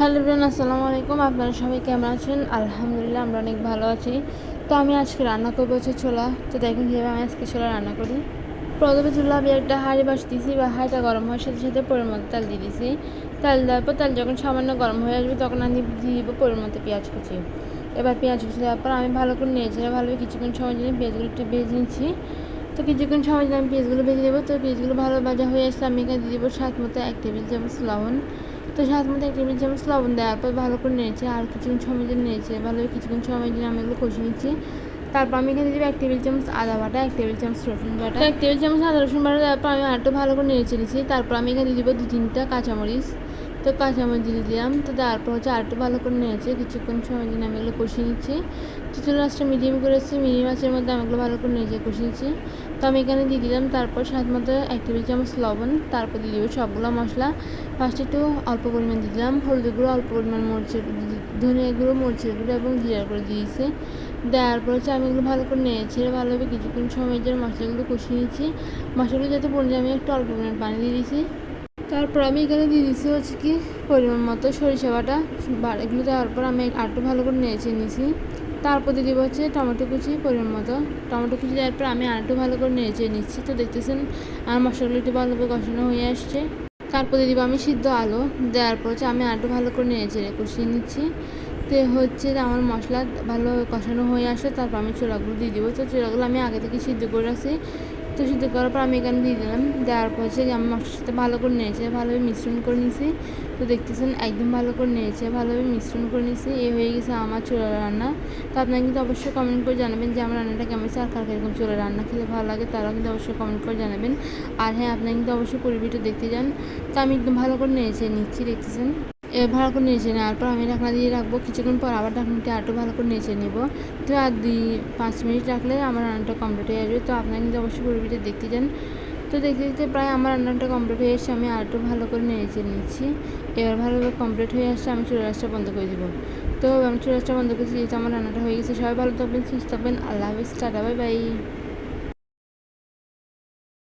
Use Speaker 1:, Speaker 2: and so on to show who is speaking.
Speaker 1: Hello everyone, আসসালামু আলাইকুম। আপনারা সবাই কেমন আছেন? আলহামদুলিল্লাহ, আমরা অনেক ভালো আছি। তো আমি আজকে রান্না করবো হচ্ছে ছোলা। তো দেখুন কীভাবে আমি আজকে ছোলা রান্না করি। প্রথমে চুলা আমি একটা হাঁড়ি বসিয়েছি বা হাঁড়িটা গরম হওয়ার সাথে সাথে পরিমাণ মতো তেল দিয়ে দিয়েছি। তেল দেওয়ার পর তেল যখন সামান্য গরম হয়ে আসবে তখন আমি দিয়ে দিব পরিমাণ মতো পেঁয়াজ কুচি। এবার পেঁয়াজ কুচি দেওয়ার পর আমি ভালো করে নিয়েছি, ভালোভাবে কিছুক্ষণ সময় জন্য পেঁয়াজগুলো একটু ভেজে নিচ্ছি। তো কিছুক্ষণ সময় জন্য আমি পেঁয়াজগুলো ভেজে নেবো। তো পেঁয়াজগুলো ভালো ভাজা হয়ে আসলে আমি এখানে দিয়ে দেবো স্বাদ মতো 1 টেবিল চামচ লবণ। তো স্বাদ মতো 1 টেবিল চামচ লবণ দেওয়ার পর ভালো করে নেড়েছে, আর কিছুক্ষণ সময় জন্য নেড়েছে, ভালোভাবে কিছুক্ষণ সময় জন্য আমি এগুলো কষে নিচ্ছি। তারপর আমি এখানে দেবো 1 টেবিল চামচ আদা বাটা, 1 টেবিল চামচ রসুন বাটা। 1 টেবিল চামচ আদা রসুন বাটা দেওয়ার পর আমি আরেকটু ভালো করে নেড়েছে নিচ্ছি। তারপর আমি এখানে দিব 2-3টা কাঁচামরিচ। তো কাঁচামরিচ দিয়ে দিলাম। তো তারপর হচ্ছে আরেকটু ভালো করে নেড়েছে, কিছুক্ষণ সময় জন্য আমি এগুলো কষিয়ে নিচ্ছি। তো চুলার আঁচটা মিডিয়াম করেছি, মিডিয়াম আঁচের মধ্যে আমি এগুলো ভালো করে নেড়ে কষিয়ে নিচ্ছি। তো আমি এখানে দিয়ে দিলাম তারপর স্বাদ মতো 1 টেবিল চামচ লবণ। তারপর দিয়ে দেবো সবগুলো মশলা। ফার্স্টে একটু অল্প পরিমাণ দিলাম হলুদ গুঁড়ো, অল্প পরিমাণ মরিচের ধনিয়া গুঁড়ো, মরিচের গুঁড়ো এবং জিরা গুঁড়ো দিয়েছি। দেওয়ার পর হচ্ছে আমি এগুলো ভালো করে নেড়েছে ভালোভাবে কিছুক্ষণ সময় জন্য মশলাগুলো কষিয়ে নিচ্ছি। মশলাগুলো যাতে বলে যায় আমি একটু অল্প পরিমাণ পানি দিয়ে দিয়েছি। তারপর আমি এখানে দিয়ে দিচ্ছি হচ্ছে কি পরিমাণ মতো সরিষা বাটা। এগুলো দেওয়ার পর আমি আরেকটু ভালো করে নেড়ে নিয়েছি। তারপর দিয়ে দেবো হচ্ছে টমেটো কুচি পরিমাণ মতো। টমেটো কুচি দেওয়ার পর আমি আরেকটু ভালো করে নেড়ে নিচ্ছি। তো দেখতেছেন আমার মশলাগুলো একটু ভালোভাবে কষানো হয়ে আসছে। তারপর দিয়ে দিব আমি সিদ্ধ আলু। দেওয়ার পর হচ্ছে আমি আরেকটু ভালো করে নেড়ে কষিয়ে নিচ্ছি। তো হচ্ছে আমার মশলা ভালোভাবে কষানো হয়ে আসে, তারপর আমি ছোলাগুলো দিয়ে দিব। তো ছোলাগুলো আমি আগে থেকে সিদ্ধ করে রাখছি। তো সিদ্ধ করার পর আমি এখানে দিয়ে দিলাম। দেওয়ার পর হচ্ছে আমি মশলার সাথে ভালো করে নেড়েছে ভালোভাবে মিশ্রণ করে নিয়েছি। তো দেখতেছেন একদম ভালো করে নেড়েছে ভালোভাবে মিশ্রণ করে নিয়েছি। হয়ে গেছে আমার ছোলা রান্না। তো আপনারা কিন্তু অবশ্যই কমেন্ট করে জানাবেন যে আমার রান্নাটা কেমন হয়েছে, আর কার এরকম ছোলা রান্না খেতে ভালো লাগে তারাও কিন্তু অবশ্যই কমেন্ট করে জানাবেন। আর হ্যাঁ, আপনারা কিন্তু অবশ্যই পুরো ভিডিও দেখতে যান। তো আমি একদম ভালো করে নেড়েছে নিচ্ছি, দেখতেছেন। এবার ভালো করে নেড়ে নেওয়ার পর আমি ঢাকনা দিয়ে রাখবো। কিছুক্ষণ পর আবার ঢাকনাটি আরেকটু ভালো করে নেড়ে নেবো। তো আর 2-5 মিনিট রাখলে আমার রান্নাটা কমপ্লিট হয়ে আসবে। তো আপনারা কিন্তু অবশ্যই পুরো ভিডিও দেখতে যান। তো দেখতে দেখতে প্রায় আমার রান্নাটা কমপ্লিট হয়ে এসে আমি আরেকটু ভালো করে নেড়ে নিচ্ছি। এবার ভালোভাবে কমপ্লিট হয়ে আসছে, আমি চুলা রাসটা বন্ধ করে দেবো। তো আমি চুলা রাসটা বন্ধ করেছি, যেহেতু আমার রান্নাটা হয়ে গেছে। সবাই ভালো থাকবেন, সুস্থ থাকবেন। আল্লাহ হাফেজ, টাটা, বাই বাই।